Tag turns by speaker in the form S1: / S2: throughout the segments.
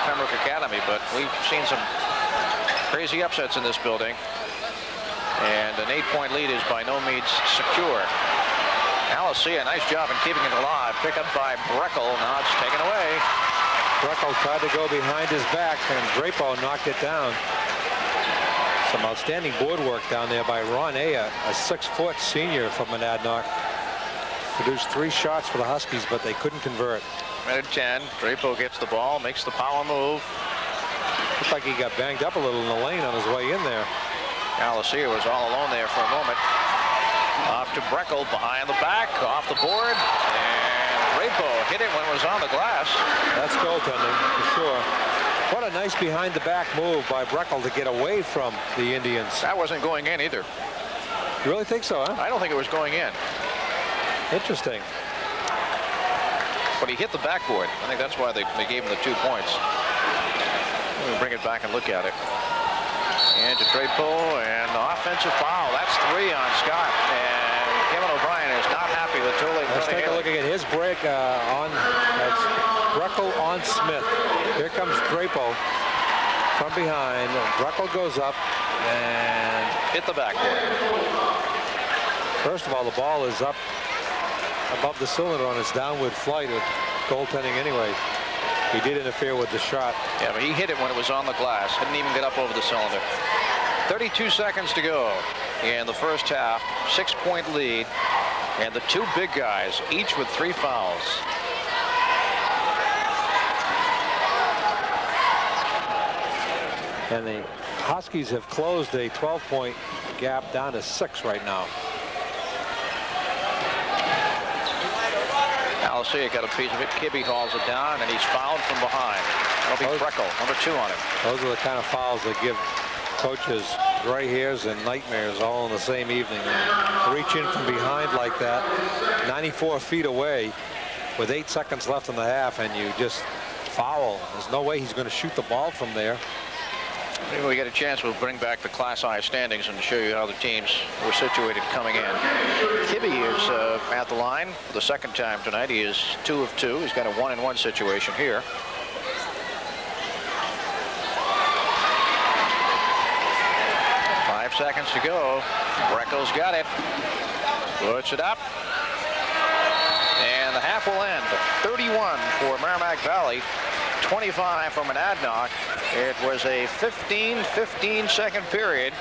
S1: Pembroke Academy, but we've seen some crazy upsets in this building. And an 8-point lead is by no means secure. Alicia, nice job in keeping it alive. Pick up by Breckel. Now it's taken away.
S2: Breckel tried to go behind his back, and Drapo knocked it down. Some outstanding board work down there by Ron Aya, a 6-foot senior from Monadnock. Produced 3 shots for the Huskies, but they couldn't convert.
S1: Minute 10. Drapo gets the ball, makes the power move.
S2: Looked like he got banged up a little in the lane on his way in there.
S1: Alicia was all alone there for a moment. Off to Breckel, behind the back, off the board, and Drapo hit it when it was on the glass.
S2: That's goaltending for sure. What a nice behind the back move by Breckel to get away from the Indians.
S1: That wasn't going in either.
S2: You really think so, huh?
S1: I don't think it was going in.
S2: Interesting.
S1: But he hit the backboard. I think that's why they gave him the 2 points. Let me bring it back and look at it. And to Drapo, and the offensive foul. That's 3 on Scott. And Kevin O'Brien is not happy with Tulane.
S2: Let's take a look at his break that's Breckel on Smith. Here comes Drapo from behind. Breckel goes up and
S1: hit the backboard.
S2: First of all, the ball is up above the cylinder on its downward flight of goaltending anyway. He did interfere with the shot.
S1: Yeah, but he hit it when it was on the glass. Didn't even get up over the cylinder. 32 seconds to go in the first half. 6-point lead. And the 2 big guys, each with 3 fouls.
S2: And the Huskies have closed a 12-point gap down to 6 right now.
S1: Alicia got a piece of it. Kibbe hauls it down, and he's fouled from behind. That'll be Breckel, number 2 on him.
S2: Those are the kind of fouls that give coaches gray hairs and nightmares all in the same evening. And reach in from behind like that, 94 feet away, with 8 seconds left in the half, and you just foul. There's no way he's going to shoot the ball from there.
S1: Maybe we get a chance, we'll bring back the Class I standings and show you how the teams were situated coming in. Kibbe is at the line for the 2nd time tonight. He is 2 of 2. He's got a 1-and-1 situation here. Five seconds to go. Breckel's got it. Puts it up. And the half will end. 31 for Merrimack Valley. 25 from Monadnock. It was a 15-second period,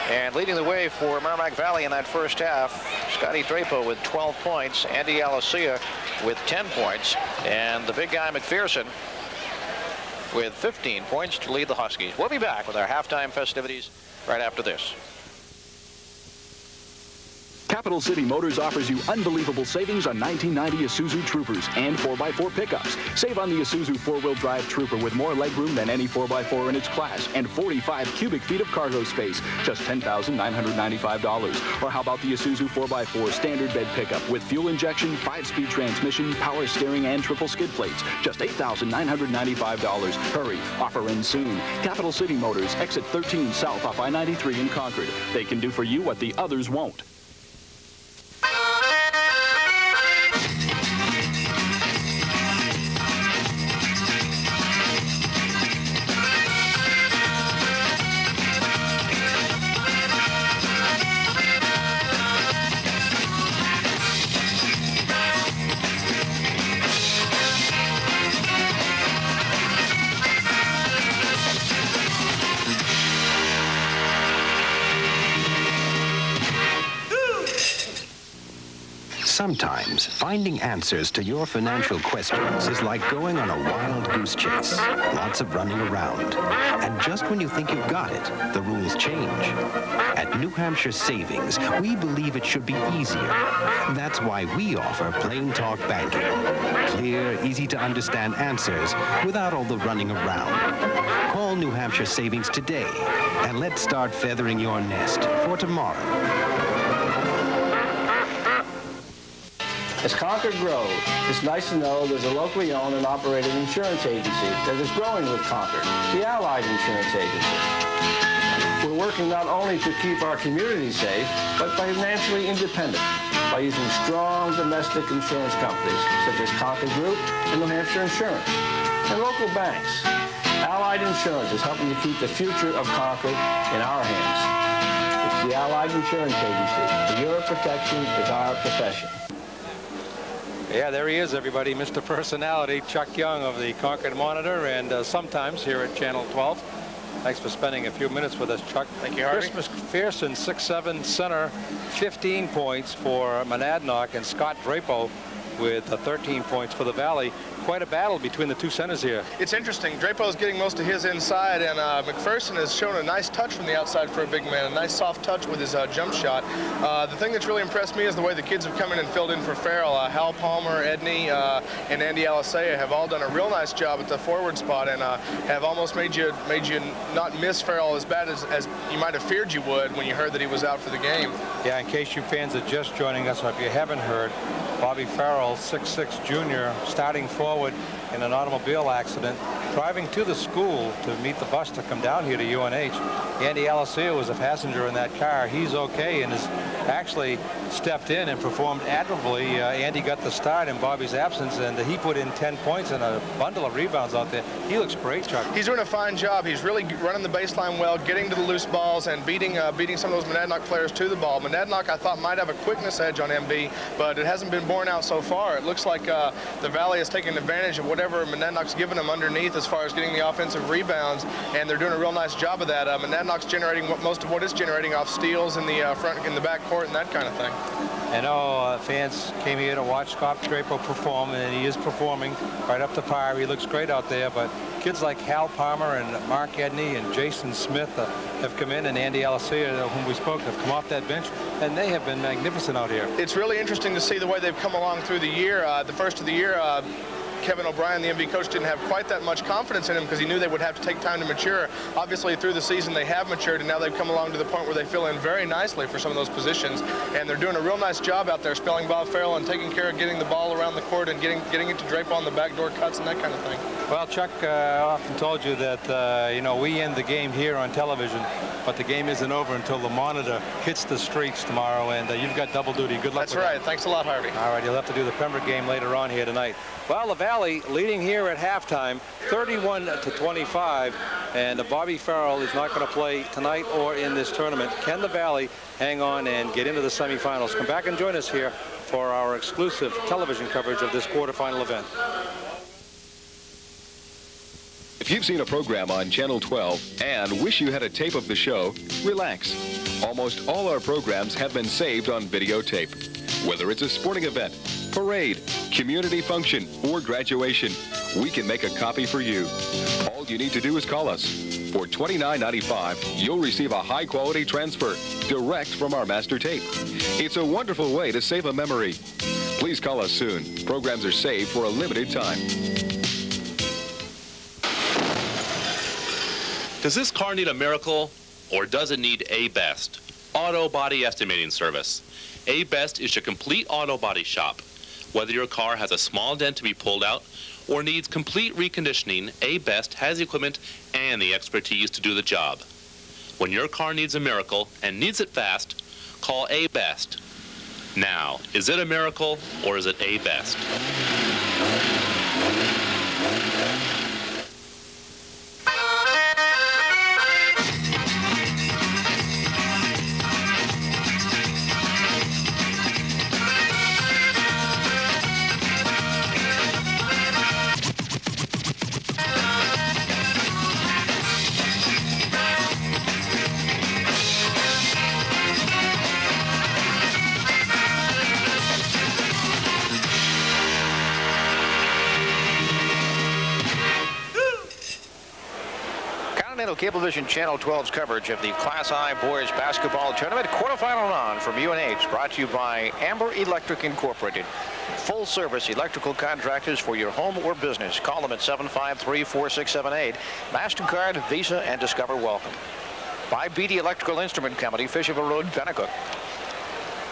S1: and leading the way for Merrimack Valley in that first half, Scotty Drapo with 12 points, Andy Alicia with 10 points, and the big guy McPherson with 15 points to lead the Huskies. We'll be back with our halftime festivities right after this.
S3: Capital City Motors offers you unbelievable savings on 1990 Isuzu Troopers and 4x4 pickups. Save on the Isuzu 4-wheel drive Trooper with more legroom than any 4x4 in its class and 45 cubic feet of cargo space, just $10,995. Or how about the Isuzu 4x4 standard bed pickup with fuel injection, 5-speed transmission, power steering, and triple skid plates, just $8,995. Hurry, offer ends soon. Capital City Motors, exit 13 south off I-93 in Concord. They can do for you what the others won't.
S4: Sometimes finding answers to your financial questions is like going on a wild goose chase. Lots of running around. And just when you think you've got it, the rules change. At New Hampshire Savings, we believe it should be easier. That's why we offer Plain Talk Banking. Clear, easy to understand answers without all the running around. Call New Hampshire Savings today and let's start feathering your nest for tomorrow.
S5: As Concord grows, it's nice to know there's a locally owned and operated insurance agency that is growing with Concord, the Allied Insurance Agency. We're working not only to keep our community safe, but financially independent by using strong domestic insurance companies such as Concord Group and New Hampshire Insurance, and local banks. Allied Insurance is helping to keep the future of Concord in our hands. It's the Allied Insurance Agency. For your protection is our profession.
S2: Yeah, there he is, everybody. Mr. Personality, Chuck Young of the Concord Monitor, and sometimes here at Channel 12. Thanks for spending a few minutes with us, Chuck.
S1: Thank you, Harvey.
S2: Chris McPherson, 6'7" center, 15 points for Monadnock, and Scott Drapo with 13 points for the Valley. Quite a battle between the two centers here.
S6: It's interesting. Drapo's getting most of his inside, and McPherson has shown a nice touch from the outside for a big man, a nice soft touch with his jump shot. The thing that's really impressed me is the way the kids have come in and filled in for Farrell. Hal Palmer, Edney, and Andy Alisea have all done a real nice job at the forward spot, and have almost made you not miss Farrell as bad as you might have feared you would when you heard that he was out for the game.
S2: Yeah, in case you fans are just joining us, or if you haven't heard, Bobby Farrell, 6'6" junior, starting forward in an automobile accident, driving to the school to meet the bus to come down here to UNH. Andy Alisea was a passenger in that car. He's okay and has actually stepped in and performed admirably. Andy got the start in Bobby's absence, and he put in 10 points and a bundle of rebounds out there. He looks great, Chuck.
S6: He's doing a fine job. He's really running the baseline well, getting to the loose balls, and beating some of those Monadnock players to the ball. Monadnock, I thought, might have a quickness edge on MB, but it hasn't been borne out so far. It looks like the Valley is taking advantage of whatever Monadnock's given them underneath as far as getting the offensive rebounds, and they're doing a real nice job of that. Monadnock's generating most of what it's generating off steals in the front, in the back court, and that kind of thing.
S2: I know fans came here to watch Scott Drapo perform, and he is performing right up to par. He looks great out there, but kids like Hal Palmer and Mark Edney and Jason Smith have come in, and Andy Alisea, whom we spoke, have come off that bench, and they have been magnificent out here.
S6: It's really interesting to see the way they've come along through the year. The first of the year, Kevin O'Brien, the MV coach, didn't have quite that much confidence in him because he knew they would have to take time to mature. Obviously, through the season, they have matured, and now they've come along to the point where they fill in very nicely for some of those positions. And they're doing a real nice job out there, spelling Bob Farrell and taking care of getting the ball around the court and getting it to Drapo on the backdoor cuts and that kind of thing.
S2: Well, Chuck, I often told you that, we end the game here on television, but the game isn't over until the Monitor hits the streets tomorrow, and you've got double duty. Good luck.
S6: That's right.
S2: That.
S6: Thanks a lot, Harvey.
S2: All right, you'll have to do the Pembroke game later on here tonight. Well, the Valley leading here at halftime, 31-25, and Bobby Farrell is not going to play tonight or in this tournament. Can the Valley hang on and get into the semifinals? Come back and join us here for our exclusive television coverage of this quarterfinal event.
S7: If you've seen a program on Channel 12 and wish you had a tape of the show, relax. Almost all our programs have been saved on videotape. Whether it's a sporting event, parade, community function, or graduation, we can make a copy for you. All you need to do is call us. For $29.95, you'll receive a high-quality transfer direct from our master tape. It's a wonderful way to save a memory. Please call us soon. Programs are saved for a limited time.
S8: Does this car need a miracle, or does it need A-Best? Auto Body Estimating Service. A-Best is your complete auto body shop. Whether your car has a small dent to be pulled out or needs complete reconditioning, A-Best has the equipment and the expertise to do the job. When your car needs a miracle and needs it fast, call A-Best. Now, is it a miracle or is it A-Best?
S1: Cablevision Channel 12's coverage of the Class I Boys Basketball Tournament quarterfinal round from UNH, brought to you by Amber Electric Incorporated. Full-service electrical contractors for your home or business. Call them at 753-4678. MasterCard, Visa, and Discover welcome. By BD Electrical Instrument Company, Fisherville Road, Pennacook.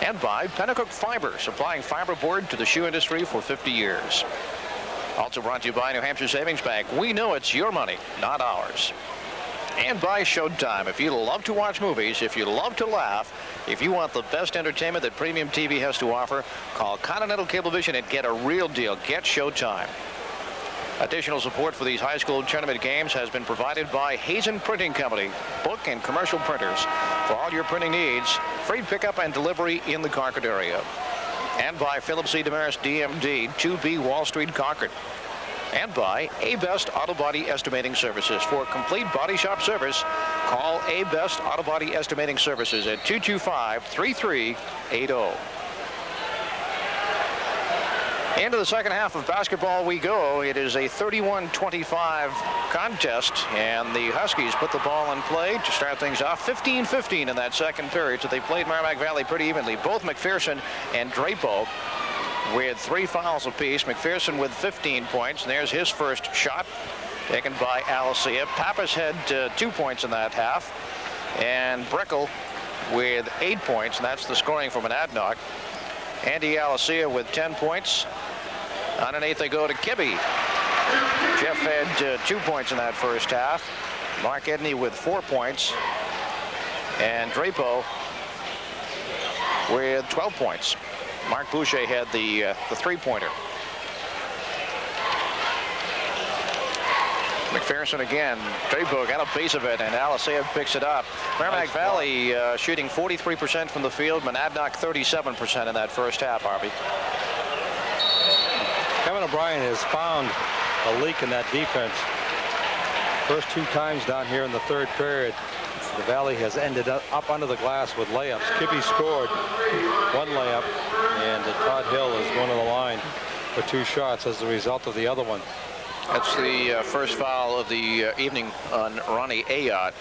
S1: And by Pennacook Fiber, supplying fiberboard to the shoe industry for 50 years. Also brought to you by New Hampshire Savings Bank. We know it's your money, not ours. And by Showtime. If you love to watch movies, if you love to laugh, if you want the best entertainment that premium TV has to offer, call Continental Cablevision and get a real deal. Get Showtime. Additional support for these high school tournament games has been provided by Hazen Printing Company, book and commercial printers. For all your printing needs, free pickup and delivery in the Concord area. And by Philip C. Damaris DMD, 2B Wall Street, Concord. And by A-Best Auto Body Estimating Services. For complete body shop service, call A-Best Auto Body Estimating Services at 225-3380. Into the second half of basketball we go. It is a 31-25 contest, and the Huskies put the ball in play to start things off. 15-15 in that second period, so they played Merrimack Valley pretty evenly. Both McPherson and Drapeau with 3 fouls apiece. McPherson with 15 points, and there's his first shot taken by Alicia. Pappas had 2 points in that half, and Breckel with 8 points, and that's the scoring from Monadnock. Andy Alicia with 10 points. Underneath they go to Kibbe. Jeff had 2 points in that first half. Mark Edney with 4 points. And Drapeau with 12 points. Mark Boucher had the 3-pointer. McPherson again. Drapeau got a piece of it, and Alicia picks it up. Merrimack Valley shooting 43% from the field. Monadnock 37% in that first half, Harvey.
S2: Kevin O'Brien has found a leak in that defense. First 2 times down here in the third period, the Valley has ended up under the glass with layups. Kibbe scored 1 layup, and Todd Hill is going to the line for 2 shots as a result of the other one.
S1: That's the first foul of the evening on Ronnie Ayotte.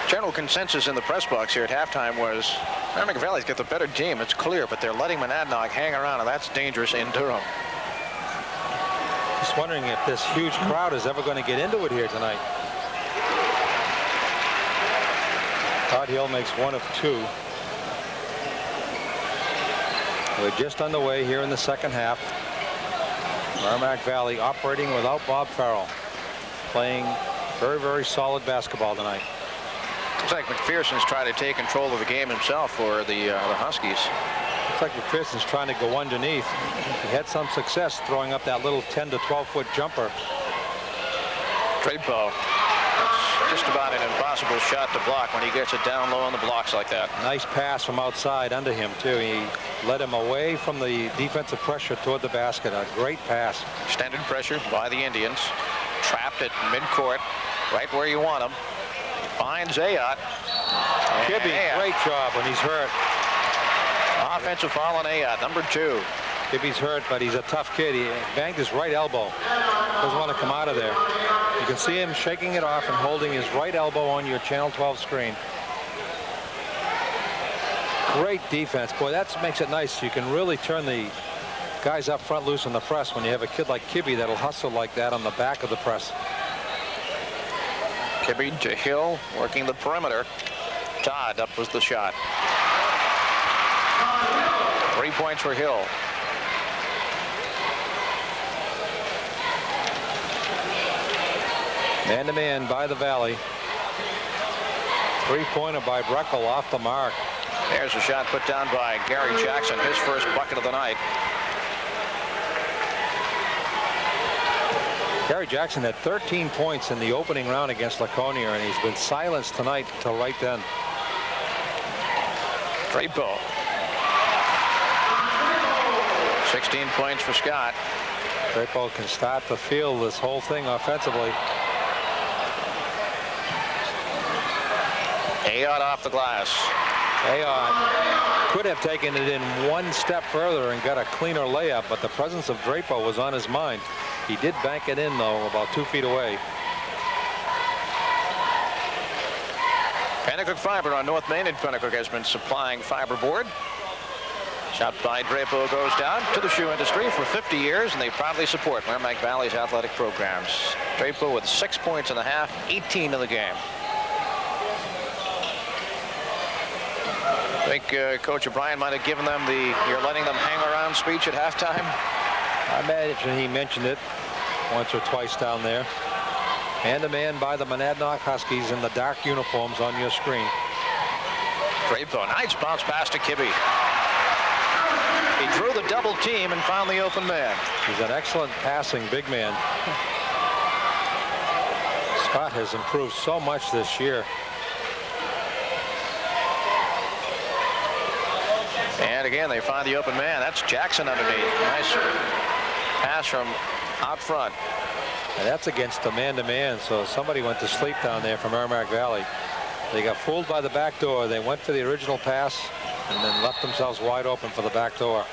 S1: General consensus in the press box here at halftime was Merrimack Valley's got the better team. It's clear, but they're letting Monadnock hang around, and that's dangerous in Durham.
S2: Just wondering if this huge crowd is ever going to get into it here tonight. Todd Hill makes 1 of 2. We're just underway here in the second half. Merrimack Valley operating without Bob Farrell, playing very, very solid basketball tonight.
S1: Looks like McPherson's trying to take control of the game himself for the Huskies.
S2: Looks like McPherson's trying to go underneath. He had some success throwing up that little 10 to 12-foot jumper.
S1: Drapeau. That's just about an impossible shot to block when he gets it down low on the blocks like that.
S2: Nice pass from outside under him, too. He led him away from the defensive pressure toward the basket. A great pass.
S1: Extended pressure by the Indians. Trapped at midcourt, right where you want him. Finds Ayotte.
S2: Kibbe, great job when he's hurt.
S1: Offensive foul on Ayotte, number 2.
S2: Kibbe's hurt, but he's a tough kid. He banged his right elbow. Doesn't want to come out of there. You can see him shaking it off and holding his right elbow on your Channel 12 screen. Great defense. Boy, that makes it nice. You can really turn the guys up front loose on the press when you have a kid like Kibbe that'll hustle like that on the back of the press.
S1: Kibbe to Hill, working the perimeter. Todd, up was the shot. 3 points for Hill.
S2: Man-to-man by the Valley. 3-pointer by Breckel off the mark.
S1: There's a shot put down by Gary Jackson, his first bucket of the night.
S2: Gary Jackson had 13 points in the opening round against Laconia, and he's been silenced tonight until right then.
S1: Drapeau. 16 points for Scott.
S2: Drapeau can start to feel this whole thing offensively.
S1: Ayotte off the glass.
S2: Ayotte could have taken it in 1 step further and got a cleaner layup, but the presence of Drapeau was on his mind. He did bank it in, though, about 2 feet away.
S1: Pennacook Fiber on North Main, and Pennacook has been supplying fiberboard. Shot by Drapeau goes down to the shoe industry for 50 years, and they proudly support Merrimack Valley's athletic programs. Drapeau with 6 points in the half, 18 in the game. I think Coach O'Brien might have given them the "you're letting them hang around" speech at halftime.
S2: I imagine he mentioned it once or twice down there. Man-to-man by the Monadnock Huskies in the dark uniforms on your screen.
S1: Drapeau, nice bounce pass to Kibbe. He drew the double team and found the open man.
S2: He's an excellent passing big man. Scott has improved so much this year.
S1: And again, they find the open man. That's Jackson underneath. Nice pass from out front.
S2: And that's against the man-to-man, so somebody went to sleep down there from Merrimack Valley. They got fooled by the back door. They went for the original pass and then left themselves wide open for the back door.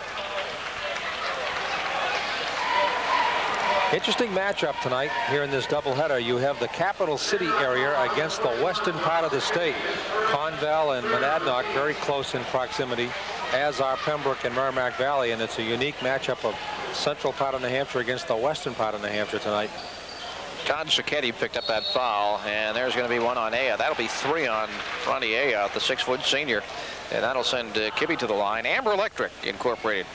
S2: Interesting matchup tonight here in this doubleheader. You have the capital city area against the western part of the state. Conval and Monadnock very close in proximity, as are Pembroke and Merrimack Valley, and it's a unique matchup of central part of New Hampshire against the western part of New Hampshire tonight.
S1: Todd Sacchetti picked up that foul, and there's going to be one on Aya. That'll be 3 on Ronnie Aya, the 6-foot senior, and that'll send Kibbe to the line. Amber Electric Incorporated,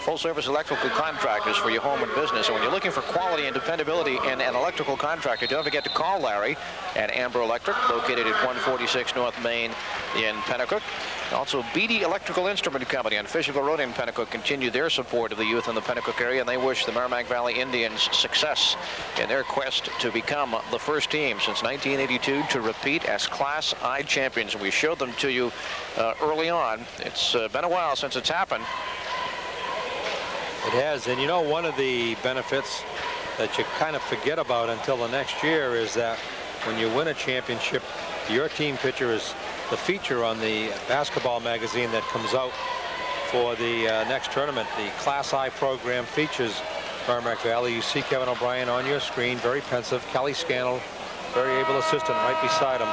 S1: full-service electrical contractors for your home and business. And when you're looking for quality and dependability in an electrical contractor, don't forget to call Larry at Amber Electric, located at 146 North Main in Pennacook. Also, Beatty Electrical Instrument Company on Fisherville Road in Pennacook continue their support of the youth in the Pennacook area, and they wish the Merrimack Valley Indians success in their quest to become the first team since 1982 to repeat as Class I champions. We showed them to you early on. It's been a while since it's happened.
S2: It has, and you know, one of the benefits that you kind of forget about until the next year is that when you win a championship, your team picture is the feature on the basketball magazine that comes out for the next tournament. The Class I program features Merrimack Valley. You see Kevin O'Brien on your screen, very pensive. Kelly Scannell, very able assistant right beside him.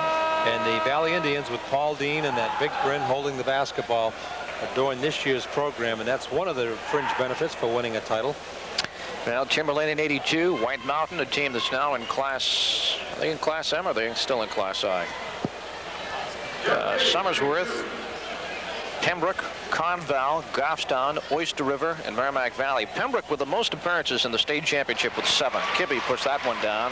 S2: And the Valley Indians with Paul Dean and that big grin holding the basketball are doing this year's program, and that's one of the fringe benefits for winning a title.
S1: Well, Timberlane in 82, White Mountain, a team that's now in Class, are they in Class M or are they still in Class I? Somersworth, Pembroke, Conval, Goffstown, Oyster River, and Merrimack Valley. Pembroke with the most appearances in the state championship with 7. Kibbe puts that one down.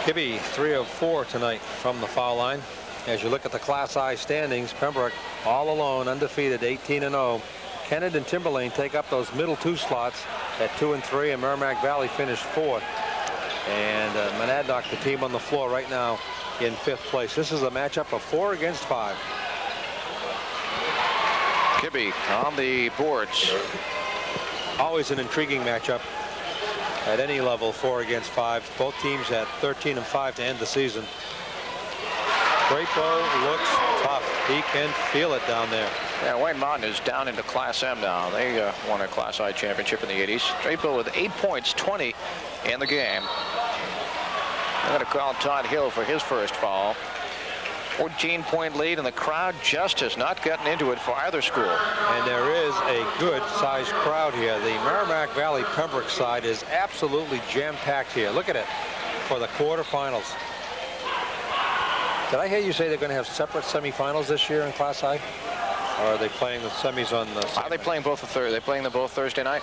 S2: Kibbe 3 of 4 tonight from the foul line. As you look at the Class I standings, Pembroke all alone, undefeated, 18-0. Kennett and Timberlane take up those middle 2 slots at 2 and 3, and Merrimack Valley finished 4th. And Monadnock, the team on the floor right now, in 5th place. This is a matchup of 4 against 5.
S1: Kibbe on the boards.
S2: Always an intriguing matchup at any level, 4 against 5. Both teams at 13 and 5 to end the season. Drapo looks tough. He can feel it down there.
S1: Yeah, White Mountain is down into Class M now. They won a Class I championship in the 80s. Drapo with 8 points, 20 in the game. I'm going to call Todd Hill for his first foul. 14-point lead, and the crowd just has not gotten into it for either school.
S2: And there is a good-sized crowd here. The Merrimack Valley Pembroke side is absolutely jam-packed here. Look at it for the quarterfinals. Did I hear you say they're going to have separate semifinals this year in Class I? Or are they playing the semis on the same
S1: Are they playing both They're playing them both Thursday night?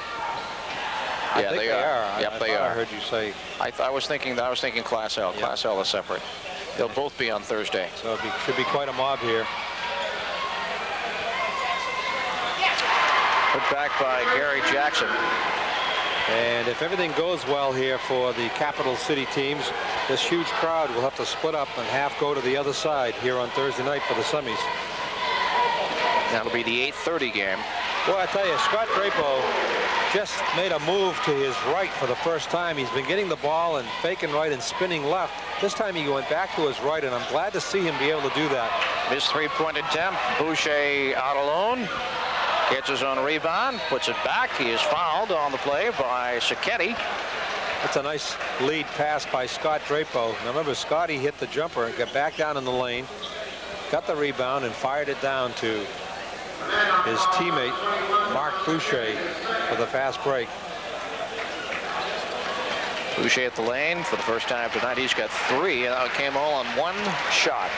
S2: I
S1: Yeah,
S2: think
S1: they are. Yep, they are.
S2: I heard you say.
S1: I was thinking Class L.
S2: Yeah.
S1: Class L is separate. They'll both be on Thursday.
S2: So it should be quite a mob here.
S1: Put back by Gary Jackson.
S2: And if everything goes well here for the capital city teams, this huge crowd will have to split up and half go to the other side here on Thursday night for the semis.
S1: That'll be the 8:30 game.
S2: Well, I tell you, Scott Drapo just made a move to his right for the first time. He's been getting the ball and faking right and spinning left. This time he went back to his right, and I'm glad to see him be able to do that.
S1: His 3-point attempt. Boucher out alone. Gets his own rebound. Puts it back. He is fouled on the play by Sacchetti.
S2: That's a nice lead pass by Scott Drapo. Now remember, Scotty hit the jumper and got back down in the lane, got the rebound, and fired it down to his teammate, Mark Boucher, with a fast break.
S1: Boucher at the lane for the first time tonight. He's got 3, and it came all on 1 shot.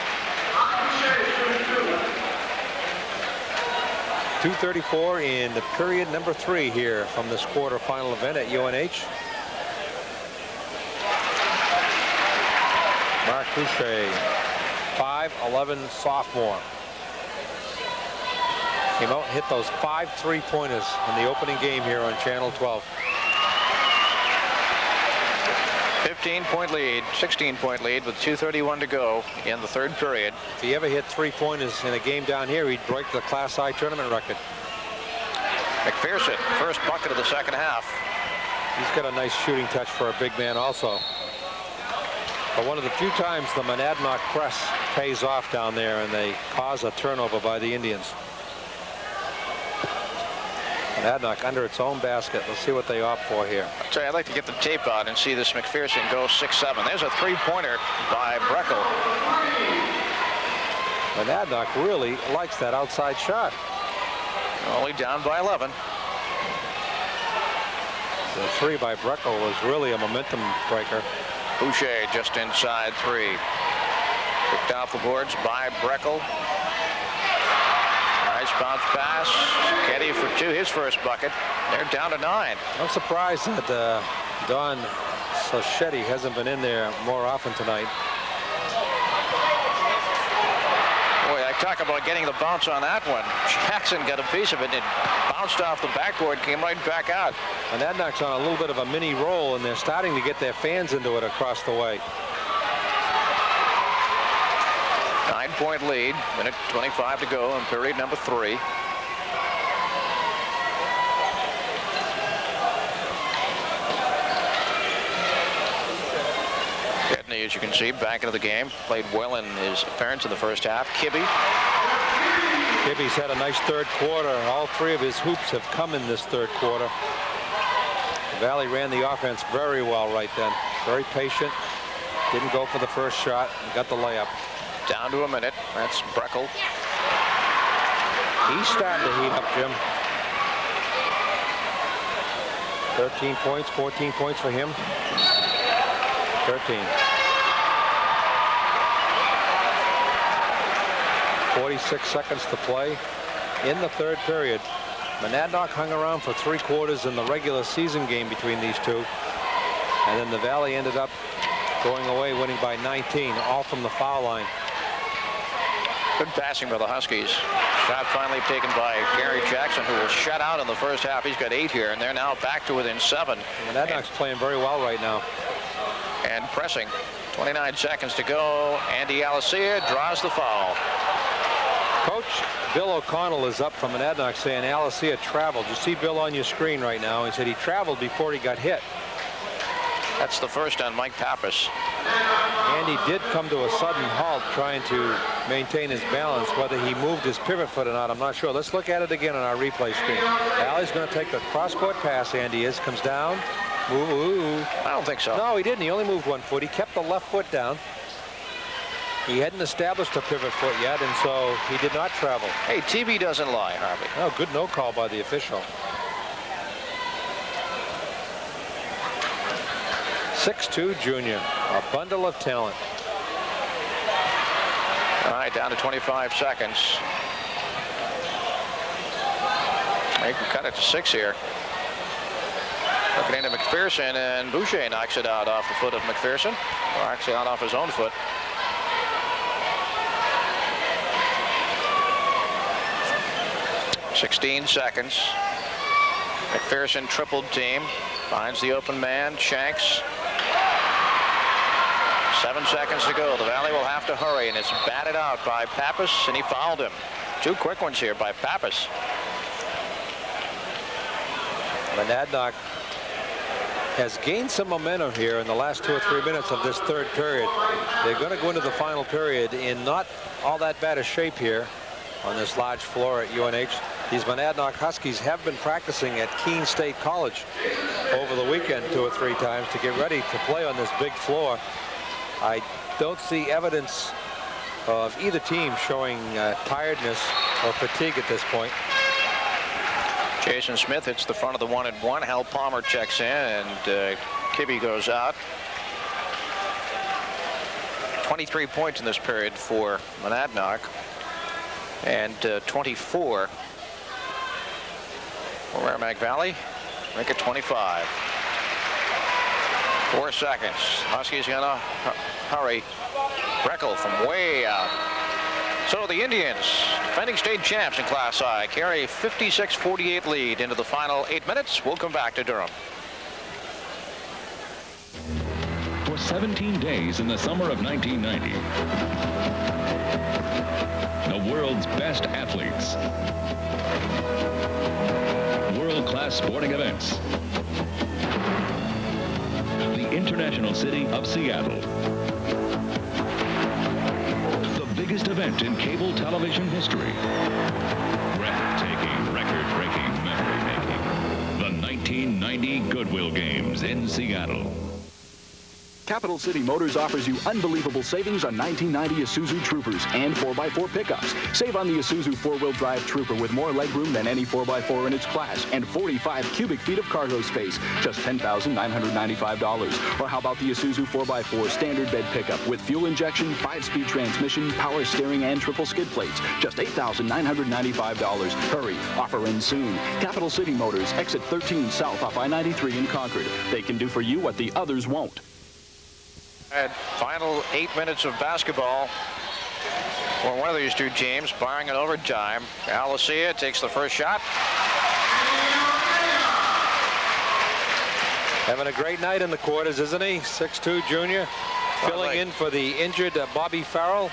S2: 2:34 in the period number 3 here from this quarterfinal event at UNH. Mark Boucher, 5'11" sophomore. Came out and hit those 5 3-pointers in the opening game here on Channel 12.
S1: 15-point lead, 16-point lead with 2:31 to go in the third period.
S2: If he ever hit 3-pointers in a game down here, he'd break the Class I tournament record.
S1: McPherson, first bucket of the second half.
S2: He's got a nice shooting touch for a big man also. But one of the few times the Monadnock press pays off down there and they cause a turnover by the Indians. Monadnock under its own basket. Let's see what they opt for here.
S1: So I'd like to get the tape out and see this McPherson go 6-7. There's a 3-pointer by Breckel.
S2: Monadnock really likes that outside shot.
S1: Only down by 11.
S2: The 3 by Breckel was really a momentum breaker.
S1: Boucher just inside 3. Picked off the boards by Breckel. Nice bounce pass. Keddy for 2, his first bucket. They're down to 9.
S2: I'm surprised that Don Sochetti hasn't been in there more often tonight.
S1: Boy, I talk about getting the bounce on that one. Jackson got a piece of it. It bounced off the backboard, came right back out.
S2: And that knocks on a little bit of a mini roll, and they're starting to get their fans into it across the way.
S1: 9-point lead, minute 25 to go in period number 3. Gedney, as you can see, back into the game. Played well in his appearance in the first half. Kibbe.
S2: Kibbe's had a nice third quarter. All 3 of his hoops have come in this third quarter. Valley ran the offense very well right then. Very patient. Didn't go for the first shot. Got the layup.
S1: Down to a minute. That's Breckel.
S2: He's starting to heat up, Jim. 13 points, 14 points for him. 13. 46 seconds to play in the third period. Monadnock hung around for 3 quarters in the regular season game between these two. And then the Valley ended up going away, winning by 19, all from the foul line.
S1: Good passing by the Huskies. Shot finally taken by Gary Jackson, who was shut out in the first half. He's got 8 here, and they're now back to within 7.
S2: Monadnock's playing very well right now.
S1: And pressing. 29 seconds to go. Andy Alessia draws the foul.
S2: Coach Bill O'Connell is up from Monadnock saying Alessia traveled. You see Bill on your screen right now. He said he traveled before he got hit.
S1: That's the first on Mike Pappas.
S2: Andy did come to a sudden halt trying to maintain his balance. Whether he moved his pivot foot or not, I'm not sure. Let's look at it again on our replay screen. Alley's going to take the cross-court pass. Andy is. Comes down. Ooh.
S1: I don't think so.
S2: No, he didn't. He only moved 1 foot. He kept the left foot down. He hadn't established a pivot foot yet, and so he did not travel.
S1: Hey, TV doesn't lie, Harvey.
S2: Oh, good no call by the official. 6'2" junior, a bundle of talent.
S1: All right, down to 25 seconds. They can cut it to 6 here. Looking into McPherson, and Boucher knocks it out off the foot of McPherson. Or actually out off his own foot. .16 seconds. McPherson tripled team. Finds the open man. Shanks. 7 seconds to go. The Valley will have to hurry, and it's batted out by Pappas, and he fouled him. 2 quick ones here by Pappas.
S2: Monadnock has gained some momentum here in the last 2 or 3 minutes of this third period. They're going to go into the final period in not all that bad a shape here on this large floor at UNH. These Monadnock Huskies have been practicing at Keene State College over the weekend 2 or 3 times to get ready to play on this big floor. I don't see evidence of either team showing tiredness or fatigue at this point.
S1: Jason Smith hits the front of the 1-and-1. Hal Palmer checks in, and Kibbe goes out. 23 points in this period for Monadnock, and 24 for Merrimack Valley. Make it 25. 4 seconds. Huskies gonna hurry. Breckel from way out. So the Indians, defending state champs in Class I, carry a 56-48 lead into the final 8 minutes. We'll come back to Durham.
S9: For 17 days in the summer of 1990, the world's best athletes, world-class sporting events, the international city of Seattle. The biggest event in cable television history. Breathtaking, record-breaking, memory-making. The 1990 Goodwill Games in Seattle.
S3: Capital City Motors offers you unbelievable savings on 1990 Isuzu Troopers and 4x4 pickups. Save on the Isuzu four-wheel drive Trooper with more legroom than any 4x4 in its class and 45 cubic feet of cargo space, just $10,995. Or how about the Isuzu 4x4 standard bed pickup with fuel injection, 5-speed transmission, power steering, and triple skid plates, just $8,995. Hurry, offer ends soon. Capital City Motors, exit 13 south off I-93 in Concord. They can do for you what the others won't.
S1: And final 8 minutes of basketball for one of these two teams, barring an overtime. Alicia takes the first shot.
S2: Having a great night in the quarters, isn't he? 6'2" junior, filling in for the injured Bobby Farrell.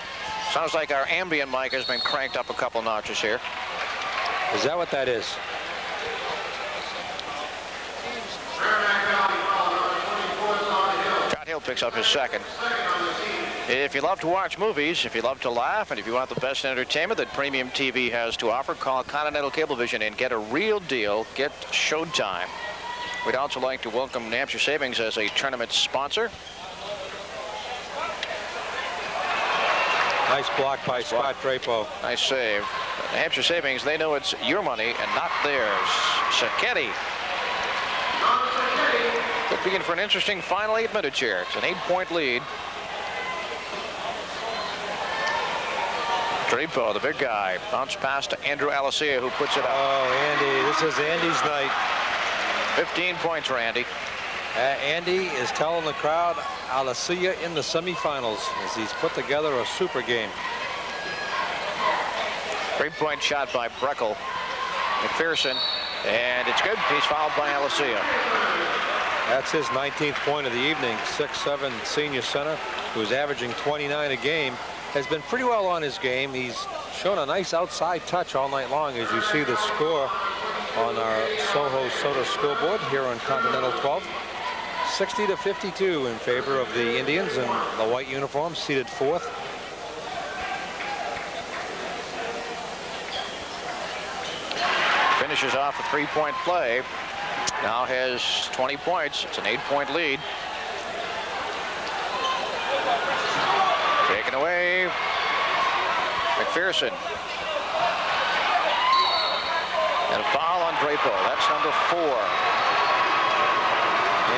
S1: Sounds like our ambient mic has been cranked up a couple notches here.
S2: Is that what that is?
S1: Picks up his second. If you love to watch movies, if you love to laugh, and if you want the best entertainment that Premium TV has to offer, call Continental Cablevision and get a real deal. Get Showtime. We'd also like to welcome New Hampshire Savings as a tournament sponsor.
S2: Nice block by Scott Drapo.
S1: Nice save. New Hampshire Savings, they know it's your money and not theirs. Sacchetti. Could begin for an interesting final 8 minutes here. It's an 8-point lead. Drapo, the big guy, bounce pass to Andrew Alicia, who puts it up.
S2: Oh, Andy, this is Andy's night.
S1: 15 points for Andy.
S2: Andy is telling the crowd, I'll see you in the semifinals, as he's put together a super game.
S1: 3-point shot by Breckel. McPherson, and it's good. He's fouled by Alicia.
S2: That's his 19th point of the evening. 6'7" senior center, who's averaging 29 a game, has been pretty well on his game. He's shown a nice outside touch all night long, as you see the score on our Soho Soda scoreboard here on Continental 12. 60-52 in favor of the Indians in the white uniforms, seated fourth.
S1: Finishes off a 3-point play. Now has 20 points. It's an 8-point lead. Taken away. McPherson. And a foul on Drapo. That's number 4.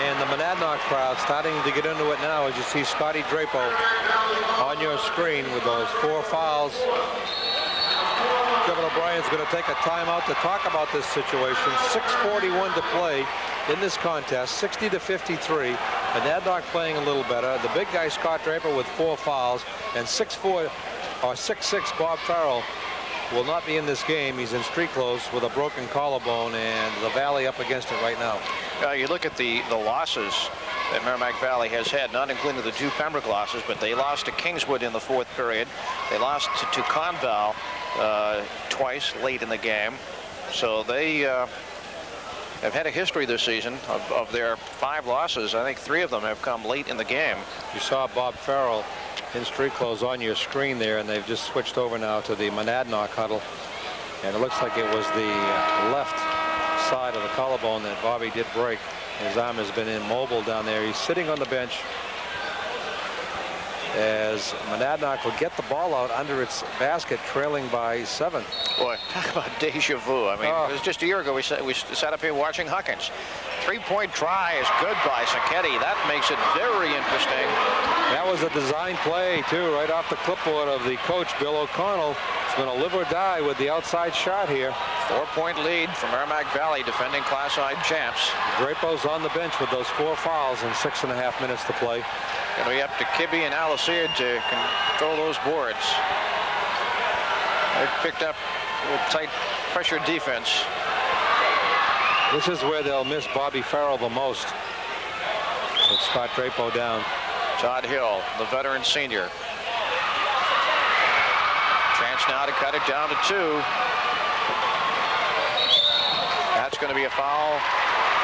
S2: And the Monadnock crowd starting to get into it now, as you see Scotty Drapo on your screen with those 4 fouls. Kevin O'Brien's going to take a timeout to talk about this situation. 6:41 to play in this contest, 60-53. Monadnock playing a little better. The big guy Scott Draper with 4 fouls, and 6'4" or 6'6" Bob Farrell will not be in this game. He's in street clothes with a broken collarbone, and the Valley up against it right now.
S1: You look at the losses that Merrimack Valley has had, not including the 2 Pembroke losses, but they lost to Kingswood in the 4th period. They lost to Conval twice late in the game. So they have had a history this season of their 5 losses. I think 3 of them have come late in the game.
S2: You saw Bob Farrell in street clothes on your screen there, and they've just switched over now to the Monadnock huddle. And it looks like it was the left side of the collarbone that Bobby did break. His arm has been immobile down there. He's sitting on the bench as Monadnock will get the ball out under its basket, trailing by 7.
S1: Boy, talk about deja vu. I mean, it was just a year ago we sat up here watching Huckins. 3-point try is good by Sacchetti. That makes it very interesting.
S2: That was a design play, too, right off the clipboard of the coach, Bill O'Connell. It's going to live or die with the outside shot here.
S1: 4-point lead for Merrimack Valley, defending Class I champs.
S2: Drapo's on the bench with those 4 fouls and 6.5 minutes to play.
S1: Going to be up to Kibbe and Alicia to control those boards. They've picked up a tight pressure defense.
S2: This is where they'll miss Bobby Farrell the most. With Scott Drapo down.
S1: Todd Hill, the veteran senior. Chance now to cut it down to 2. That's going to be a foul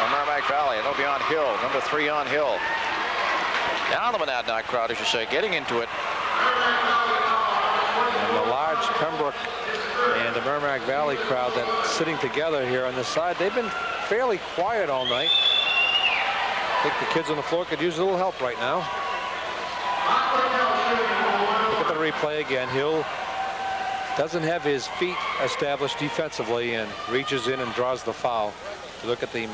S1: on Merrimack Valley. It'll be on Hill, number 3 on Hill. Now the Monadnock crowd, as you say, getting into it.
S2: And the large Pembroke and the Merrimack Valley crowd that's sitting together here on this side, they've been fairly quiet all night. I think the kids on the floor could use a little help right now. Look at the replay again. Hill doesn't have his feet established defensively and reaches in and draws the foul. You look at the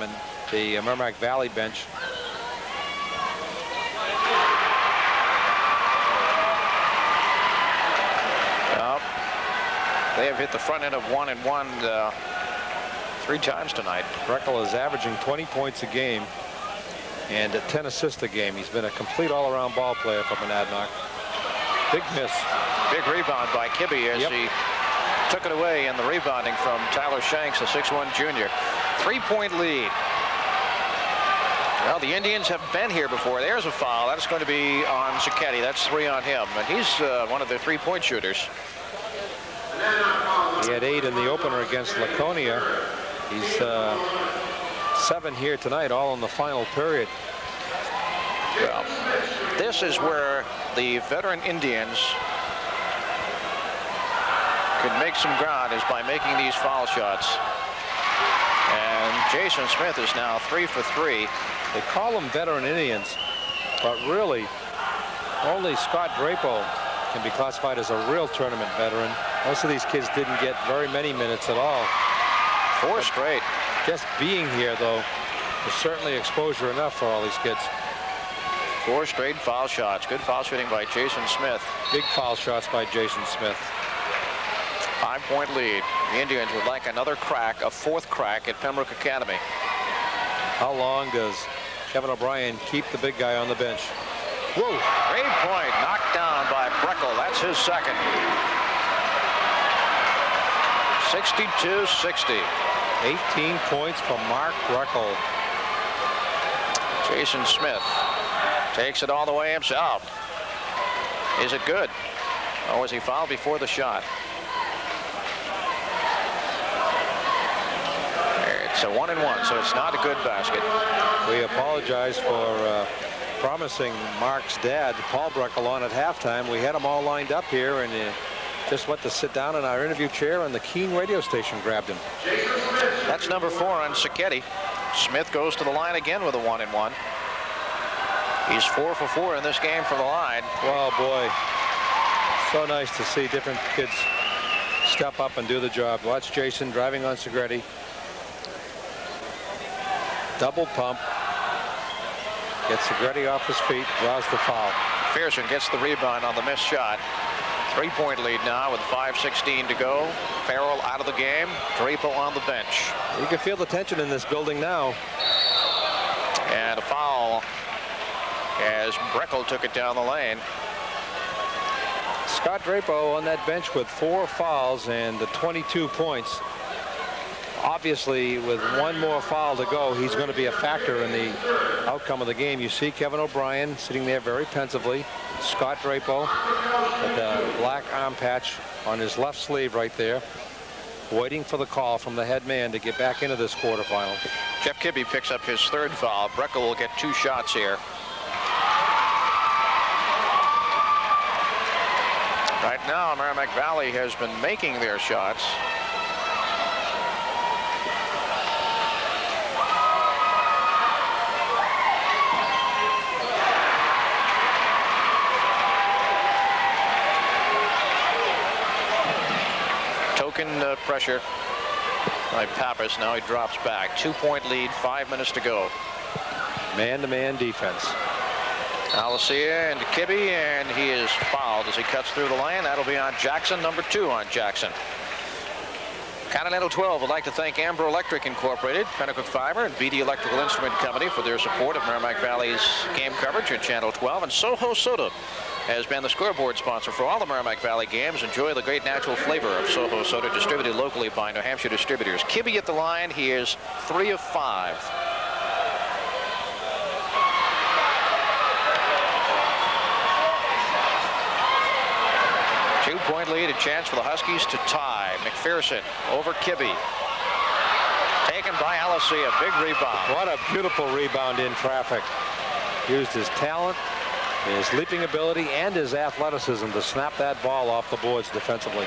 S2: Merrimack Valley bench.
S1: Well, they have hit the front end of 1 and 1 3 times tonight.
S2: Breckel is averaging 20 points a game and 10 assists a game. He's been a complete all-around ball player for Monadnock. Big miss.
S1: Big rebound by Kibbe as he took it away in the rebounding from Tyler Shanks, a 6'1 junior. 3-point lead. Well, the Indians have been here before. There's a foul. That's going to be on Zucchetti. That's 3 on him. And he's one of their 3-point shooters.
S2: He had 8 in the opener against Laconia. He's 7 here tonight, all in the final period.
S1: Well, this is where the veteran Indians could make some ground, is by making these foul shots. And Jason Smith is now 3 for 3.
S2: They call them veteran Indians, but really only Scott Drapo can be classified as a real tournament veteran. Most of these kids didn't get very many minutes at all.
S1: 4 straight.
S2: Just being here, though, is certainly exposure enough for all these kids.
S1: 4 straight foul shots. Good foul shooting by Jason Smith.
S2: Big foul shots by Jason Smith.
S1: 5-point lead. The Indians would like another crack, a 4th crack at Pembroke Academy.
S2: How long does Kevin O'Brien keep the big guy on the bench?
S1: Whoa! 3-point knocked down by Breckel. That's his second. 62-60.
S2: 18 points from Mark Breckel.
S1: Jason Smith takes it all the way himself. Is it good? Or was he fouled before the shot? It's a 1 and 1, so it's not a good basket.
S2: We apologize for promising Mark's dad, Paul Breckel, on at halftime. We had him all lined up here, and just went to sit down in our interview chair, and the Keene radio station grabbed him.
S1: That's number 4 on Zucchetti. Smith goes to the line again with a 1 and 1. He's 4 for 4 in this game from the line.
S2: Well, boy, so nice to see different kids step up and do the job. Watch Jason driving on Segretti. Double pump. Gets Segretti off his feet, draws the foul.
S1: Pearson gets the rebound on the missed shot. 3-point lead now with 5:16 to go. Farrell out of the game. Drapo on the bench.
S2: You can feel the tension in this building now.
S1: And a foul as Breckel took it down the lane.
S2: Scott Drapo on that bench with 4 fouls and 22 points. Obviously, with 1 more foul to go, he's going to be a factor in the outcome of the game. You see Kevin O'Brien sitting there very pensively. Scott Drapo with the black arm patch on his left sleeve right there, waiting for the call from the head man to get back into this quarterfinal.
S1: Jeff Kibbe picks up his 3rd foul. Breckel will get 2 shots here. Right now, Merrimack Valley has been making their shots. Pressure by Pappas. Now he drops back. 2-point lead, 5 minutes to go.
S2: Man-to-man defense.
S1: Alicia and Kibbe, and he is fouled as he cuts through the lane. That'll be on Jackson, number 2 on Jackson. Continental 12 would like to thank Amber Electric Incorporated, Pennacook Fiber, and BD Electrical Instrument Company for their support of Merrimack Valley's game coverage at Channel 12, and Soho Soda, has been the scoreboard sponsor for all the Merrimack Valley games. Enjoy the great natural flavor of Soho soda, distributed locally by New Hampshire distributors. Kibbe at the line. He is 3 of 5. Two-point lead, a chance for the Huskies to tie. McPherson over Kibbe. Taken by Alessia. Big rebound.
S2: What a beautiful rebound in traffic. Used his talent, his leaping ability, and his athleticism to snap that ball off the boards defensively.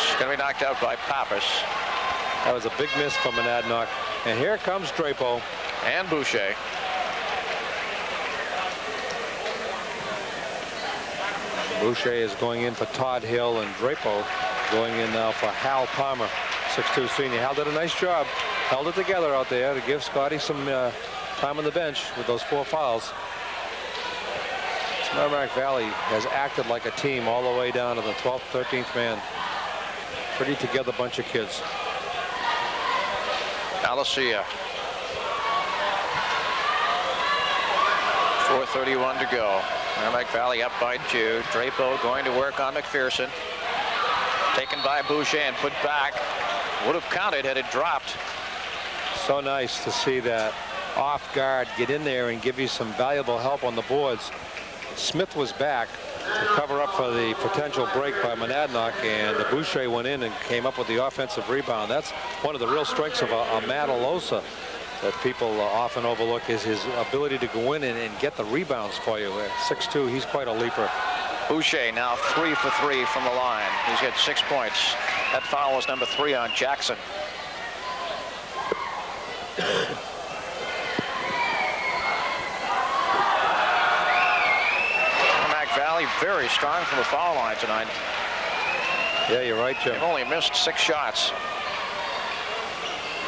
S1: It's going to be knocked out by Pappas.
S2: That was a big miss from Monadnock. And here comes Drapeau.
S1: And Boucher.
S2: Boucher is going in for Todd Hill, and Drapeau going in now for Hal Palmer, 6'2" senior. Hal did a nice job. Held it together out there to give Scotty some time on the bench with those 4 fouls. This Merrimack Valley has acted like a team all the way down to the 12th, 13th man. Pretty together bunch of kids.
S1: Alessia. 4:31 to go. Merrimack Valley up by 2. Drapeau going to work on McPherson. Taken by Boucher and put back. Would have counted had it dropped.
S2: So nice to see that off guard get in there and give you some valuable help on the boards. Smith was back to cover up for the potential break by Monadnock, and the Boucher went in and came up with the offensive rebound. That's one of the real strengths of a Matt Alosa that people often overlook, is his ability to go in and get the rebounds for you. At 6'2", he's quite a leaper.
S1: Boucher now 3 for 3 from the line. He's got 6 points. That foul was number 3 on Jackson. Merrimack Valley very strong from the foul line tonight.
S2: Yeah, you're right, Jim.
S1: They've only missed 6 shots.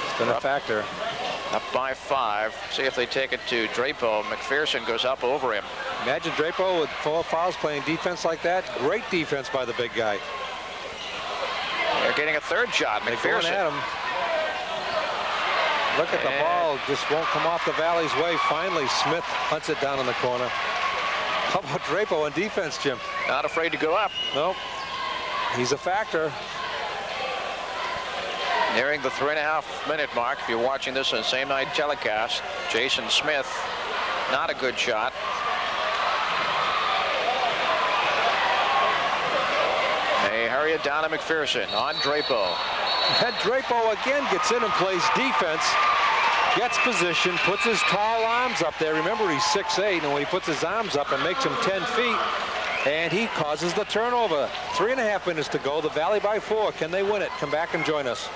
S2: It's been a factor.
S1: Up by 5. See if they take it to Drapeau. McPherson goes up over him.
S2: Imagine Drapeau with 4 fouls playing defense like that. Great defense by the big guy.
S1: They're getting a 3rd shot.
S2: They're
S1: McPherson.
S2: going at him. Look at the ball. Just won't come off the Valley's way. Finally, Smith hunts it down in the corner. How about Drapeau on defense, Jim?
S1: Not afraid to go up.
S2: Nope. He's a factor.
S1: Nearing the 3.5-minute mark. If you're watching this on the same night telecast, Jason Smith, not a good shot. They hurry it down to McPherson on Drapeau.
S2: And Drapeau again gets in and plays defense. Gets position, puts his tall arms up there. Remember, he's 6'8", and when he puts his arms up, it makes him 10 feet. And he causes the turnover. 3.5 minutes to go. The Valley by 4. Can they win it? Come back and join us.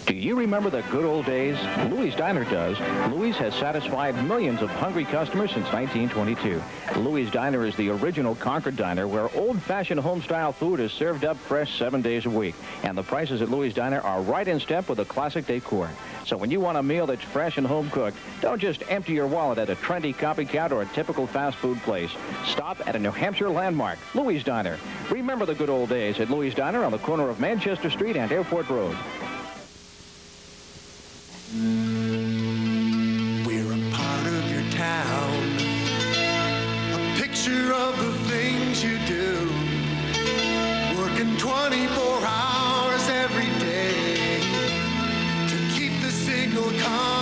S10: Do you remember the good old days? Louis' Diner does. Louis has satisfied millions of hungry customers since 1922. Louis' Diner is the original Concord diner where old-fashioned home-style food is served up fresh 7 days a week. And the prices at Louis' Diner are right in step with the classic decor. So when you want a meal that's fresh and home-cooked, don't just empty your wallet at a trendy copycat or a typical fast food place. Stop at a New Hampshire landmark, Louis' Diner. Remember the good old days at Louis' Diner on the corner of Manchester Street and Airport Road.
S11: We're a part of your town, a picture of the things you do, working 24 hours every day to keep the signal calm.